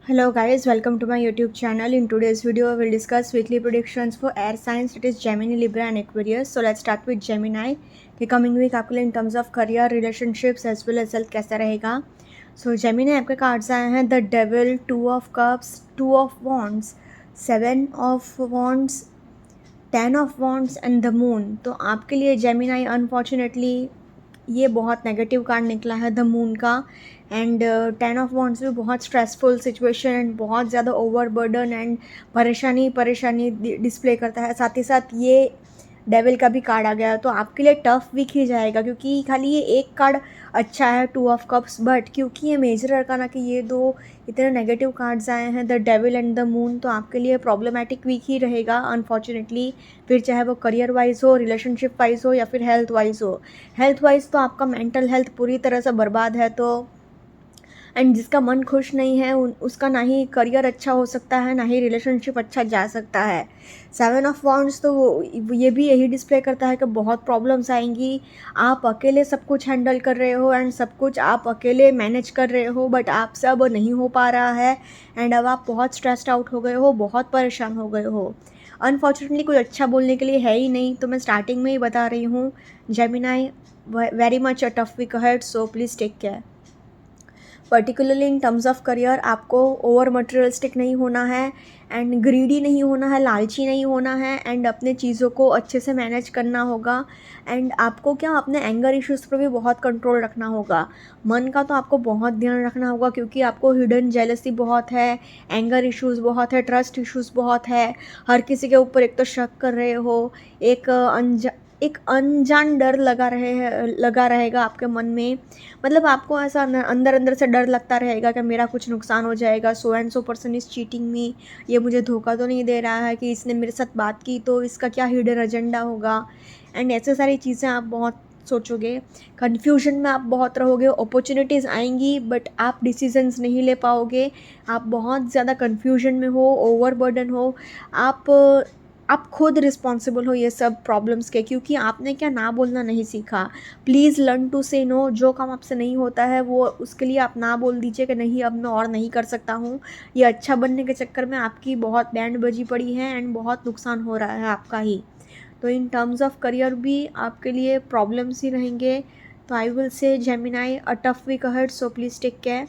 Hello guys, welcome to my YouTube channel. In today's video, we'll discuss weekly predictions for air signs, that is Gemini, Libra and Aquarius. So let's start with Gemini. कि coming week आपके लिए in terms of career, relationships as well as health कैसा रहेगा. So Gemini आपके cards आए हैं The Devil, Two of Cups, Two of Wands, Seven of Wands, 10 of Wands and the Moon. तो आपके लिए Gemini unfortunately ये बहुत नेगेटिव कार्ड निकला है द मून का. एंड 10 ऑफ वॉन्ड्स भी बहुत स्ट्रेसफुल सिचुएशन एंड बहुत ज़्यादा ओवरबर्डन एंड परेशानी डिस्प्ले करता है. साथ ही साथ ये डेविल का भी कार्ड आ गया, तो आपके लिए टफ वीक ही जाएगा क्योंकि खाली ये एक कार्ड अच्छा है 2 ऑफ कप्स, बट क्योंकि ये मेजर अरकाना के ये दो इतने नेगेटिव कार्ड्स आए हैं the devil and the moon, तो आपके लिए प्रॉब्लमेटिक वीक ही रहेगा अनफॉर्चुनेटली. फिर चाहे वो करियर वाइज हो, रिलेशनशिप वाइज हो या फिर हेल्थ वाइज हो. हेल्थ वाइज तो आपका मेंटल हेल्थ पूरी तरह से बर्बाद है. तो एंड जिसका मन खुश नहीं है उसका ना ही करियर अच्छा हो सकता है ना ही रिलेशनशिप अच्छा जा सकता है. 7 ऑफ वॉन्ड्स तो ये भी यही डिस्प्ले करता है कि बहुत प्रॉब्लम्स आएंगी. आप अकेले सब कुछ हैंडल कर रहे हो एंड सब कुछ आप अकेले मैनेज कर रहे हो, बट आप सब नहीं हो पा रहा है एंड अब आप बहुत स्ट्रेस्ड आउट हो गए हो, बहुत परेशान हो गए हो. अनफॉर्चुनेटली कोई अच्छा बोलने के लिए है ही नहीं, तो मैं स्टार्टिंग में ही बता रही हूँ Gemini, very much a tough week ahead, so please take care. Particularly in terms of career आपको ओवर मटेरियलिस्टिक नहीं होना है एंड ग्रीडी नहीं होना है, लालची नहीं होना है एंड अपने चीज़ों को अच्छे से मैनेज करना होगा. एंड आपको क्या अपने एंगर इश्यूज़ पर भी बहुत कंट्रोल रखना होगा. मन का तो आपको बहुत ध्यान रखना होगा क्योंकि आपको हिडन जेलसी बहुत है, एंगर इश्यूज़ बहुत है, ट्रस्ट इश्यूज़ बहुत है. हर किसी के ऊपर एक तो शक कर रहे हो, एक अनजान डर लगा रहेगा आपके मन में. मतलब आपको ऐसा अंदर अंदर से डर लगता रहेगा कि मेरा कुछ नुकसान हो जाएगा, so and so person is cheating मी, ये मुझे धोखा तो नहीं दे रहा है कि इसने मेरे साथ बात की तो इसका क्या हिडन एजेंडा होगा. एंड ऐसे सारी चीज़ें आप बहुत सोचोगे, कन्फ्यूजन में आप बहुत रहोगे. अपॉर्चुनिटीज़ आएंगी बट आप डिसीजंस नहीं ले पाओगे. आप बहुत ज़्यादा कन्फ्यूजन में हो, ओवरबर्डन हो. आप खुद रिस्पॉन्सिबल हो ये सब प्रॉब्लम्स के, क्योंकि आपने क्या ना बोलना नहीं सीखा. प्लीज़ लर्न टू से नो. जो काम आपसे नहीं होता है वो उसके लिए आप ना बोल दीजिए कि नहीं अब मैं और नहीं कर सकता हूँ. ये अच्छा बनने के चक्कर में आपकी बहुत बैंड बजी पड़ी है एंड बहुत नुकसान हो रहा है आपका ही. तो इन टर्म्स ऑफ करियर भी आपके लिए प्रॉब्लम्स ही रहेंगे. तो I will say Gemini a tough week ahead, so please take care.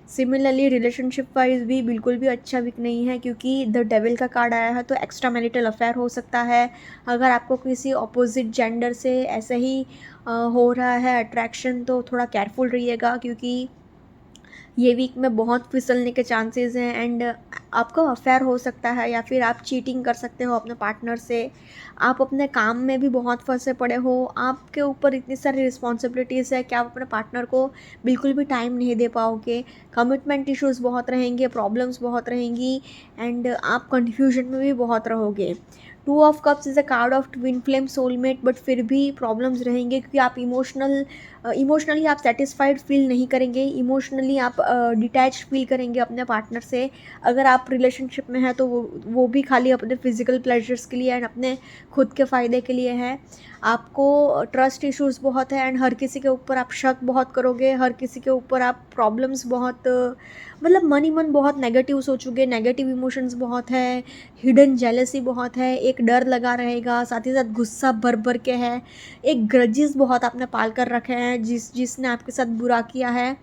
Similarly relationship wise भी बिल्कुल भी अच्छा वीक नहीं है क्योंकि द डेविल का कार्ड आया है, तो एक्स्ट्रा मैरिटल अफेयर हो सकता है. अगर आपको किसी अपोजिट जेंडर से ऐसे ही हो रहा है अट्रैक्शन, तो थोड़ा केयरफुल रहिएगा क्योंकि ये वीक में बहुत फिसलने के चांसेस हैं एंड आपका अफेयर हो सकता है या फिर आप चीटिंग कर सकते हो अपने पार्टनर से. आप अपने काम में भी बहुत फंसे पड़े हो, आपके ऊपर इतनी सारी रिस्पॉन्सिबिलिटीज़ है कि आप अपने पार्टनर को बिल्कुल भी टाइम नहीं दे पाओगे. कमिटमेंट इश्यूज़ बहुत रहेंगे, प्रॉब्लम्स बहुत रहेंगी एंड आप कन्फ्यूजन में भी बहुत रहोगे. 2 of cups is a card of twin flame soulmate, but फिर भी प्रॉब्लम्स रहेंगे क्योंकि आप इमोशनली आप सेटिस्फाइड फील नहीं करेंगे. इमोशनली आप डिटैच फील करेंगे अपने पार्टनर से. अगर आप रिलेशनशिप में हैं तो वो भी खाली अपने फिजिकल प्लेजर्स के लिए एंड अपने खुद के फ़ायदे के लिए है. आपको ट्रस्ट इश्यूज़ बहुत है एंड हर किसी के ऊपर आप शक बहुत करोगे, हर किसी के ऊपर आप प्रॉब्लम्स बहुत मतलब मन ही मन बहुत नेगेटिव सोचोगे, नेगेटिव इमोशंस बहुत है, हिडन जेलसी बहुत है, एक डर लगा रहेगा, साथ ही साथ गुस्सा भर भर के है, एक ग्रजेस बहुत आपने पाल कर रखे हैं. जिसने आपके साथ बुरा किया है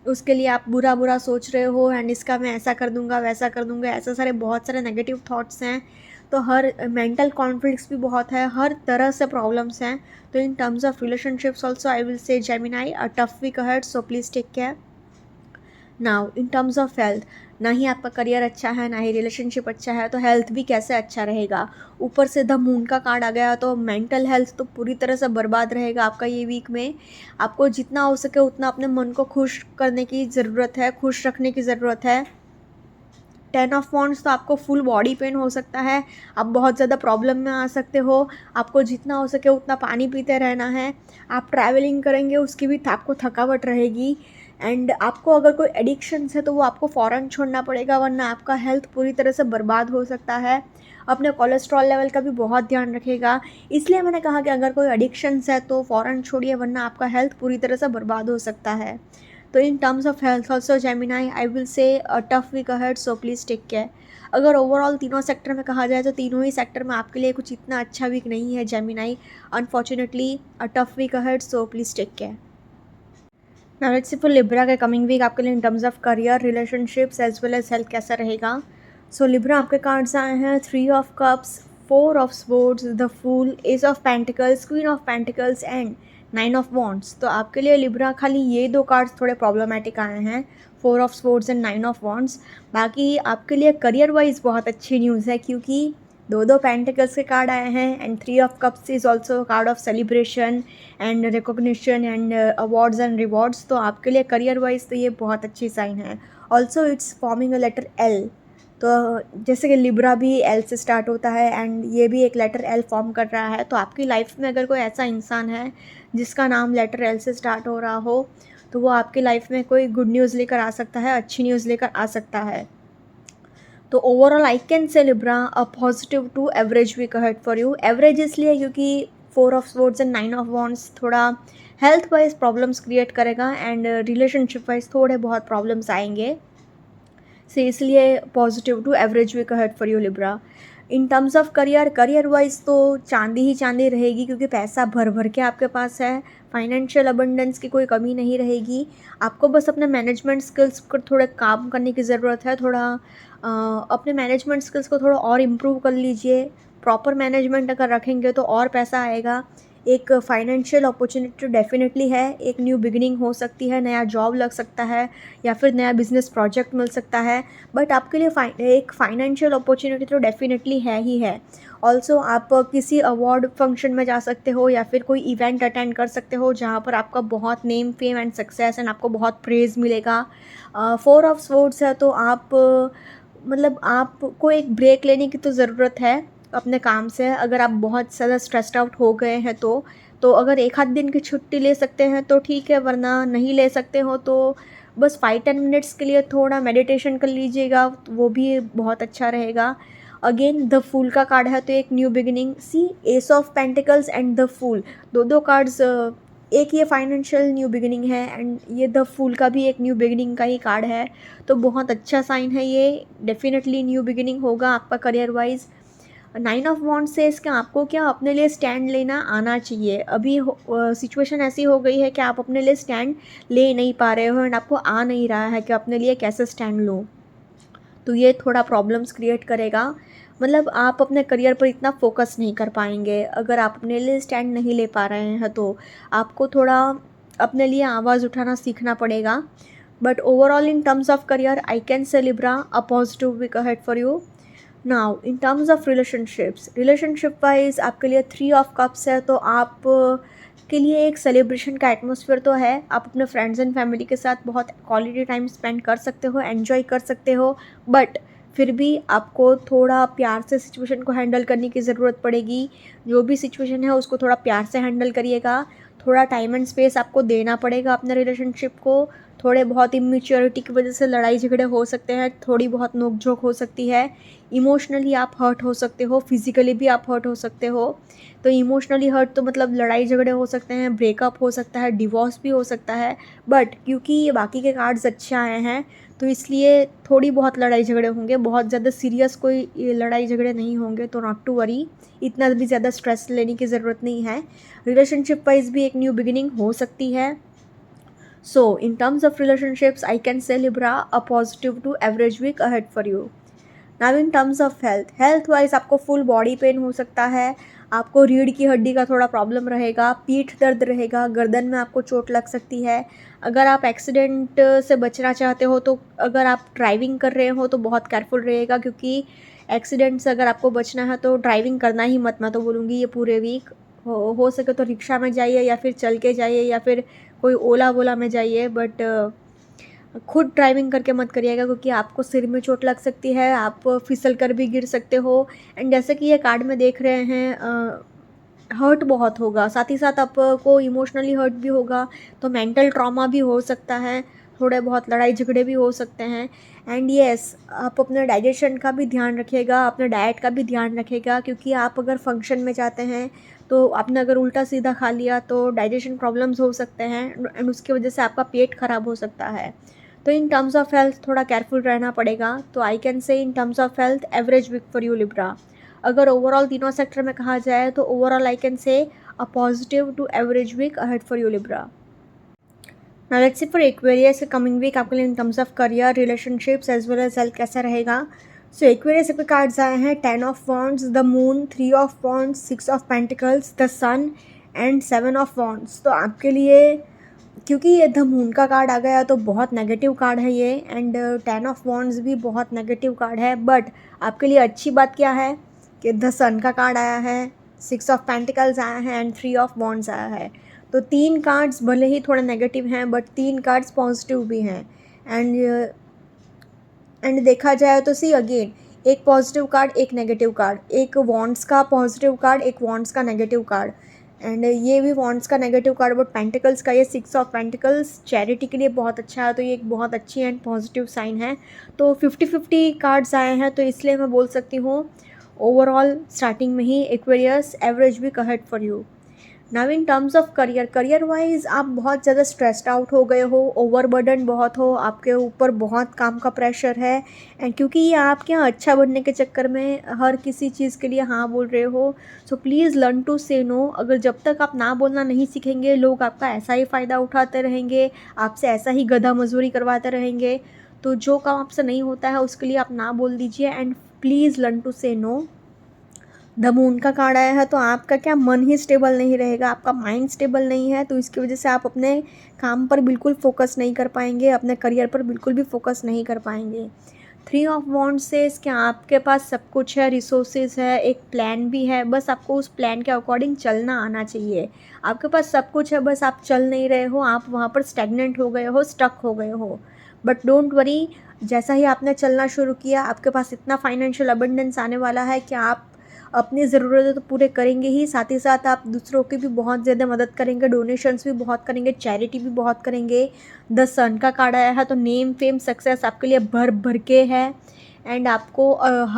उसके लिए आप बुरा बुरा सोच रहे हो एंड इसका मैं ऐसा कर दूंगा वैसा कर दूंगा, ऐसा सारे बहुत सारे नेगेटिव थॉट्स हैं. तो हर मेंटल कॉन्फ्लिक्ट्स भी बहुत है, हर तरह से प्रॉब्लम्स हैं. तो in terms of relationships also I will say Gemini a tough week ahead, so please take care. Now in terms of health, ना ही आपका करियर अच्छा है ना ही रिलेशनशिप अच्छा है, तो हेल्थ भी कैसे अच्छा रहेगा. ऊपर से द मून का कार्ड आ गया, तो मेंटल हेल्थ तो पूरी तरह से बर्बाद रहेगा आपका ये वीक में. आपको जितना हो सके उतना अपने मन को खुश करने की ज़रूरत है, खुश रखने की ज़रूरत है. 10 ऑफ वॉन्ड्स तो आपको फुल बॉडी पेन हो सकता है, आप बहुत ज़्यादा प्रॉब्लम में आ सकते हो. आपको जितना हो सके उतना पानी पीते रहना है. आप ट्रैवलिंग करेंगे उसकी भी आपको थकावट रहेगी एंड आपको अगर कोई एडिक्शंस है तो वो आपको फ़ौरन छोड़ना पड़ेगा, वरना आपका हेल्थ पूरी तरह से बर्बाद हो सकता है. अपने कोलेस्ट्रॉल लेवल का भी बहुत ध्यान रखिएगा. इसलिए मैंने कहा कि अगर कोई एडिक्शंस है तो फ़ौरन छोड़िए, वरना आपका हेल्थ पूरी तरह से बर्बाद हो सकता है. तो in terms of health also Gemini I will say a tough week ahead, so please take care. अगर ओवरऑल तीनों सेक्टर में कहा जाए तो तीनों ही सेक्टर में आपके लिए कुछ इतना अच्छा वीक नहीं है Gemini, unfortunately a tough week ahead, so please take care. Now let's see for Libra के कमिंग वीक आपके लिए in terms of career, relationships as well as health कैसा रहेगा। सो लिब्रा आपके कार्ड्स आए हैं 3 of cups, 4 of swords, the fool, ace of pentacles, queen of pentacles and 9 of wands. तो आपके लिए लिब्रा खाली ये 2 कार्ड्स थोड़े प्रॉब्लमेटिक आए हैं, 4 of swords and 9 of wands. बाकी आपके लिए करियर वाइज बहुत अच्छी न्यूज़ है, क्योंकि 2 पेंटिकल्स के कार्ड आए हैं and 3 of cups is also card of celebration and recognition and awards and rewards. तो आपके लिए करियर वाइज तो ये बहुत अच्छी साइन है। Also it's forming a letter L, तो जैसे कि लिब्रा भी एल से स्टार्ट होता है एंड ये भी एक लेटर एल फॉर्म कर रहा है। तो आपकी लाइफ में अगर कोई ऐसा इंसान है जिसका नाम लेटर एल से स्टार्ट हो रहा हो, तो वो आपकी लाइफ में कोई गुड न्यूज़ लेकर आ सकता है, अच्छी न्यूज़ लेकर आ सकता है। तो overall I can say Libra a positive to average week ahead for you. Average इसलिए क्योंकि 4 of swords and 9 of wands थोड़ा हेल्थ वाइज प्रॉब्लम्स क्रिएट करेगा एंड रिलेशनशिप वाइज थोड़े बहुत प्रॉब्लम्स आएंगे, से इसलिए positive to average week ahead for you Libra. In terms of career wise तो चांदी ही चांदी रहेगी, क्योंकि पैसा भर भर के आपके पास है, फाइनेंशियल अबंडेंस की कोई कमी नहीं रहेगी। आपको बस अपने मैनेजमेंट स्किल्स पर थोड़ा काम करने की ज़रूरत है, थोड़ा अपने मैनेजमेंट स्किल्स को थोड़ा और इम्प्रूव कर लीजिए। प्रॉपर मैनेजमेंट अगर रखेंगे तो और पैसा आएगा। एक फाइनेंशियल अपॉर्चुनिटी डेफिनेटली है, एक न्यू बिगिनिंग हो सकती है, नया जॉब लग सकता है या फिर नया बिजनेस प्रोजेक्ट मिल सकता है, बट आपके लिए एक फाइनेंशियल अपॉर्चुनिटी तो डेफिनेटली है ही है। ऑल्सो आप किसी अवार्ड फंक्शन में जा सकते हो या फिर कोई इवेंट अटेंड कर सकते हो जहाँ पर आपका बहुत name fame and success and आपको बहुत प्रेज़ मिलेगा। 4 ऑफ स्वॉर्ड्स है तो आप मतलब आपको एक ब्रेक लेने की तो ज़रूरत है अपने काम से। अगर आप बहुत ज़्यादा स्ट्रेस्ड आउट हो गए हैं तो अगर एक आध दिन की छुट्टी ले सकते हैं तो ठीक है, वरना नहीं ले सकते हो तो बस 5-10 मिनट्स के लिए थोड़ा मेडिटेशन कर लीजिएगा, वो भी बहुत अच्छा रहेगा। अगेन द फूल का कार्ड है तो एक new beginning, see ace of pentacles and the fool, दो कार्ड्स, एक ये फाइनेंशियल न्यू बिगिनिंग है एंड ये द फूल का भी एक न्यू बिगिनिंग का ही कार्ड है। तो बहुत अच्छा साइन है ये, डेफिनेटली न्यू बिगिनिंग होगा आपका करियर वाइज। 9 ऑफ वॉन्ड्स से इसका आपको क्या अपने लिए स्टैंड लेना आना चाहिए। अभी सिचुएशन ऐसी हो गई है कि आप अपने लिए स्टैंड ले नहीं पा रहे हो एंड आपको आ नहीं रहा है कि अपने लिए कैसे स्टैंड लो, तो ये थोड़ा प्रॉब्लम्स क्रिएट करेगा। मतलब आप अपने करियर पर इतना फोकस नहीं कर पाएंगे अगर आप अपने लिए स्टैंड नहीं ले पा रहे हैं, तो आपको थोड़ा अपने लिए आवाज़ उठाना सीखना पड़ेगा। But overall in terms of career I can say Libra a positive week ahead for you. Now in terms of relationship wise आपके लिए 3 ऑफ कप्स है, तो आप के लिए एक सेलिब्रेशन का एटमॉस्फेयर तो है। आप अपने फ्रेंड्स एंड फैमिली के साथ बहुत क्वालिटी टाइम स्पेंड कर सकते हो, एन्जॉय कर सकते हो, बट फिर भी आपको थोड़ा प्यार से सिचुएशन को हैंडल करने की ज़रूरत पड़ेगी। जो भी सिचुएशन है उसको थोड़ा प्यार से हैंडल करिएगा, थोड़ा टाइम एंड स्पेस आपको देना पड़ेगा अपने रिलेशनशिप को। थोड़े बहुत इमेच्योरिटी की वजह से लड़ाई झगड़े हो सकते हैं, थोड़ी बहुत नोक-झोंक हो सकती है, इमोशनली आप हर्ट हो सकते हो, फिज़िकली भी आप हर्ट हो सकते हो। तो इमोशनली हर्ट तो मतलब लड़ाई झगड़े हो सकते हैं, ब्रेकअप हो सकता है, डिवोर्स भी हो सकता है, बट क्योंकि ये बाकी के कार्ड्स अच्छे आए हैं तो इसलिए थोड़ी बहुत लड़ाई झगड़े होंगे, बहुत ज़्यादा सीरियस कोई ये लड़ाई झगड़े नहीं होंगे, तो नॉट टू वरी, इतना भी ज़्यादा स्ट्रेस लेने की ज़रूरत नहीं है। रिलेशनशिप वाइज भी एक न्यू बिगिनिंग हो सकती है। So, in terms of relationships, I can say Libra a positive to average week ahead for you. Now in terms of health wise आपको फुल बॉडी पेन हो सकता है, आपको रीढ़ की हड्डी का थोड़ा प्रॉब्लम रहेगा, पीठ दर्द रहेगा, गर्दन में आपको चोट लग सकती है। अगर आप एक्सीडेंट से बचना चाहते हो तो अगर आप ड्राइविंग कर रहे हो तो बहुत केयरफुल रहेगा, क्योंकि एक्सीडेंट से अगर आपको बचना है तो ड्राइविंग करना ही मत, मैं तो बोलूँगी ये पूरे वीक। हो सके तो रिक्शा में जाइए या फिर चल के जाइए या फिर कोई ओला वोला में जाइए, बट खुद ड्राइविंग करके मत करिएगा, क्योंकि आपको सिर में चोट लग सकती है, आप फिसल कर भी गिर सकते हो। एंड जैसे कि ये कार्ड में देख रहे हैं हर्ट बहुत होगा, साथ ही साथ आपको इमोशनली हर्ट भी होगा, तो मेंटल ट्रॉमा भी हो सकता है, थोड़े बहुत लड़ाई झगड़े भी हो सकते हैं। एंड येस, आप अपने डाइजेशन का भी ध्यान रखिएगा, अपने डाइट का भी ध्यान रखिएगा, क्योंकि आप अगर फंक्शन में जाते हैं तो आपने अगर उल्टा सीधा खा लिया तो डाइजेशन प्रॉब्लम्स हो सकते हैं एंड उसकी वजह से आपका पेट खराब हो सकता है। तो इन टर्म्स ऑफ हेल्थ थोड़ा केयरफुल रहना पड़ेगा। तो I can say in terms of health average week for you Libra. अगर ओवरऑल तीनों सेक्टर में कहा जाए तो overall I can say a positive to average week ahead for you Libra. Now let's see for Aquarius coming week आपके लिए in terms of career, relationships as well as health कैसा रहेगा। So Aquarius पे cards आए हैं 10 of wands, the moon, 3 of wands, 6 of pentacles, the sun and 7 of wands. तो आपके लिए क्योंकि ये द मून का कार्ड आ गया तो बहुत नेगेटिव कार्ड है ये, एंड 10 ऑफ वॉन्ड्स भी बहुत नेगेटिव कार्ड है। बट आपके लिए अच्छी बात क्या है कि द सन का कार्ड आया है, 6 ऑफ पेंटिकल्स आया है एंड 3 ऑफ वॉन्ड्स आया है। तो 3 कार्ड्स भले ही थोड़े नेगेटिव हैं बट 3 कार्ड्स पॉजिटिव भी हैं। एंड देखा जाए तो सी अगेन, एक पॉजिटिव कार्ड, एक नेगेटिव कार्ड, एक वॉन्ड्स का पॉजिटिव कार्ड, एक वॉन्ड्स का नेगेटिव कार्ड, एंड ये भी वॉन्ड्स का नेगेटिव कार्ड। बट पेंटिकल्स का ये 6 ऑफ पेंटिकल्स चैरिटी के लिए बहुत अच्छा है, तो ये एक बहुत अच्छी एंड पॉजिटिव साइन है। तो 50-50 कार्ड्स आए हैं, तो इसलिए मैं बोल सकती हूँ ओवरऑल स्टार्टिंग में ही Aquarius average week ahead for you. Now in terms of career wise आप बहुत ज़्यादा स्ट्रेस्ड आउट हो गए हो, ओवरबर्डन बहुत हो, आपके ऊपर बहुत काम का प्रेशर है, एंड क्योंकि ये आपके यहाँ अच्छा बनने के चक्कर में हर किसी चीज़ के लिए हाँ बोल रहे हो। सो प्लीज़ लर्न टू से नो। अगर जब तक आप ना बोलना नहीं सीखेंगे, लोग आपका ऐसा ही फ़ायदा उठाते रहेंगे, आपसे ऐसा ही गधा मजदूरी करवाते रहेंगे। तो जो काम आपसे नहीं होता है उसके लिए आप ना बोल दीजिए, एंड प्लीज़ लर्न टू से नो। द मून का कार्ड आया है तो आपका क्या मन ही स्टेबल नहीं रहेगा, आपका माइंड स्टेबल नहीं है, तो इसकी वजह से आप अपने काम पर बिल्कुल फोकस नहीं कर पाएंगे, अपने करियर पर बिल्कुल भी फोकस नहीं कर पाएंगे। 3 ऑफ वॉन्ड्स से इसके आपके पास सब कुछ है, रिसोर्सेज है, एक प्लान भी है, बस आपको उस प्लान के अकॉर्डिंग चलना आना चाहिए। आपके पास सब कुछ है, बस आप चल नहीं रहे हो, आप वहाँ पर स्टैग्नेंट हो गए हो, स्टक हो गए हो। बट डोंट वरी, जैसा ही आपने चलना शुरू किया आपके पास इतना फाइनेंशियल अबंडेंस आने वाला है कि आप अपनी ज़रूरतें तो पूरे करेंगे ही, साथ ही साथ आप दूसरों की भी बहुत ज़्यादा मदद करेंगे, डोनेशंस भी बहुत करेंगे, चैरिटी भी बहुत करेंगे। द सन का कार्ड आया है तो नेम फेम सक्सेस आपके लिए भर भर के है, एंड आपको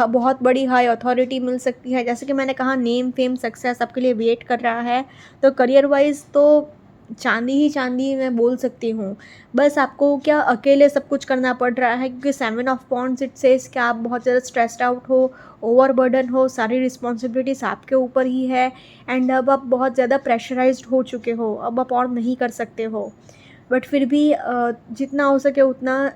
बहुत बड़ी हाई अथॉरिटी मिल सकती है। जैसे कि मैंने कहा, नेम फेम सक्सेस आपके लिए वेट कर रहा है। तो करियर वाइज तो चांदी ही चांदी मैं बोल सकती हूँ। बस आपको क्या अकेले सब कुछ करना पड़ रहा है, क्योंकि 7 ऑफ वॉन्ड्स इट सेज कि आप बहुत ज़्यादा स्ट्रेस्ड आउट हो, ओवरबर्डन हो, सारी रिस्पॉन्सिबिलिटीज़ आपके ऊपर ही है, एंड अब आप बहुत ज़्यादा प्रेशराइज्ड हो चुके हो, अब आप और नहीं कर सकते हो। बट फिर भी जितना हो सके उतना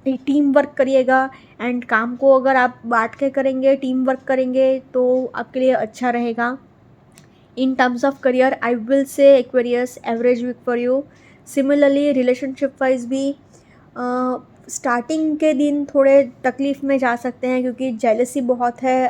टीम वर्क करिएगा, एंड काम को अगर आप बांट के करेंगे, टीम वर्क करेंगे तो आपके लिए अच्छा रहेगा। In terms of career, I will say Aquarius average week for you. Similarly, relationship wise भी स्टार्टिंग के दिन थोड़े तकलीफ़ में जा सकते हैं, क्योंकि जेलसी बहुत है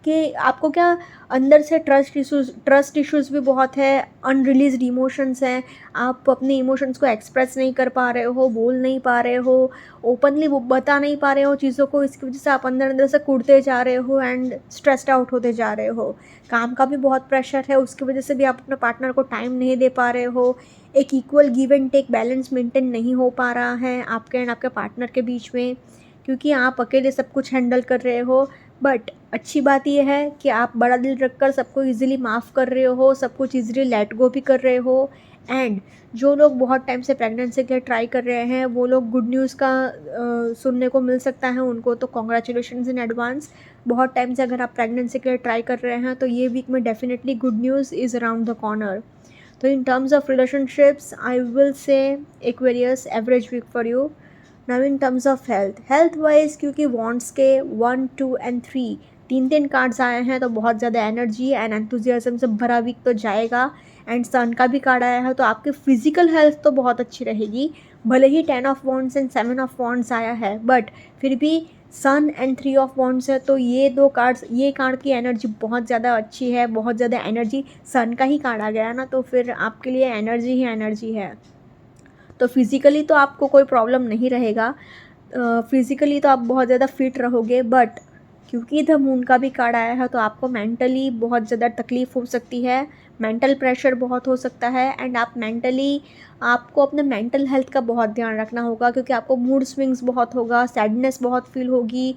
आपको क्या अंदर से ट्रस्ट इश्यूज़ भी बहुत है, अनरिलीज्ड इमोशंस हैं, आप अपने इमोशंस को एक्सप्रेस नहीं कर पा रहे हो, बोल नहीं पा रहे हो, ओपनली बता नहीं पा रहे हो चीज़ों को। इसकी वजह से आप अंदर अंदर से कुढ़ते जा रहे हो एंड स्ट्रेस्ड आउट होते जा रहे हो। काम का भी बहुत प्रेशर है, उसकी वजह से भी आप अपने पार्टनर को टाइम नहीं दे पा रहे हो, एक equal give and take balance maintain नहीं हो पा रहा है आपके एंड आपके पार्टनर के बीच में, क्योंकि आप अकेले सब कुछ हैंडल कर रहे हो। बट अच्छी बात यह है कि आप बड़ा दिल रखकर सबको इजीली माफ़ कर रहे हो, सब कुछ इजीली लेट गो भी कर रहे हो, एंड जो लोग बहुत टाइम से प्रेगनेंसी के ट्राई कर रहे हैं वो लोग गुड न्यूज़ का सुनने को मिल सकता है उनको, तो कॉन्ग्रेचुलेशंस इन एडवांस। बहुत टाइम से अगर आप प्रेगनेंसी के लिए ट्राई कर रहे हैं तो ये वीक में definitely good news is around the corner. तो in terms of relationships I will say Aquarius average week for you. Now in terms of health wise, क्योंकि वॉन्ट्स के 1, 2 एंड 3 तीन कार्ड्स आए हैं तो बहुत ज़्यादा एनर्जी एंड एंथुजियाज्म से भरा वीक तो जाएगा, एंड सन का भी कार्ड आया है तो आपकी फिजिकल हेल्थ तो बहुत अच्छी रहेगी। भले ही 10 of wands and 7 of wands आया है, बट फिर भी सन एंड 3 ऑफ वॉन्ड्स है, तो ये कार्ड की एनर्जी बहुत ज़्यादा अच्छी है, बहुत ज़्यादा एनर्जी। सन का ही कार्ड आ गया ना, तो फिर आपके लिए एनर्जी ही एनर्जी है। तो फिज़िकली तो आपको कोई प्रॉब्लम नहीं रहेगा, फिज़िकली तो आप बहुत ज़्यादा फिट रहोगे, बट क्योंकि द मून का भी कार्ड आया है तो आपको मेंटली बहुत ज़्यादा तकलीफ़ हो सकती है, मेंटल प्रेशर बहुत हो सकता है एंड आपको अपने मेंटल हेल्थ का बहुत ध्यान रखना होगा, क्योंकि आपको मूड स्विंग्स बहुत होगा, सैडनेस बहुत फील होगी,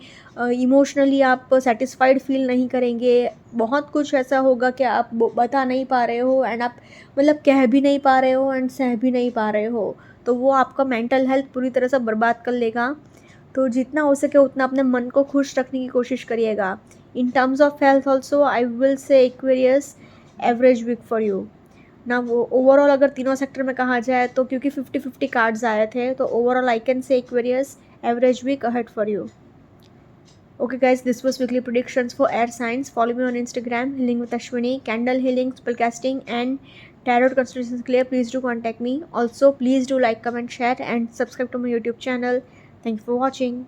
इमोशनली आप सेटिस्फाइड फील नहीं करेंगे, बहुत कुछ ऐसा होगा कि आप बता नहीं पा रहे हो एंड आप मतलब कह भी नहीं पा रहे हो एंड सह भी नहीं पा रहे हो, तो वो आपका मेंटल हेल्थ पूरी तरह से बर्बाद कर लेगा। तो जितना हो सके उतना अपने मन को खुश रखने की कोशिश करिएगा। In terms of health also I will say Aquarius average week for you ना। वो ओवरऑल अगर तीनों सेक्टर में कहा जाए तो क्योंकि 50-50 कार्ड्स आए थे, तो overall I can say Aquarius average week ahead for you. Okay guys, this was weekly predictions for air signs. Follow me on Instagram, Healing with Ashwini, candle healing, spellcasting and tarot consultations clear. Please do contact me. Also, please do like, comment, share and subscribe to my YouTube channel. Thank you for watching.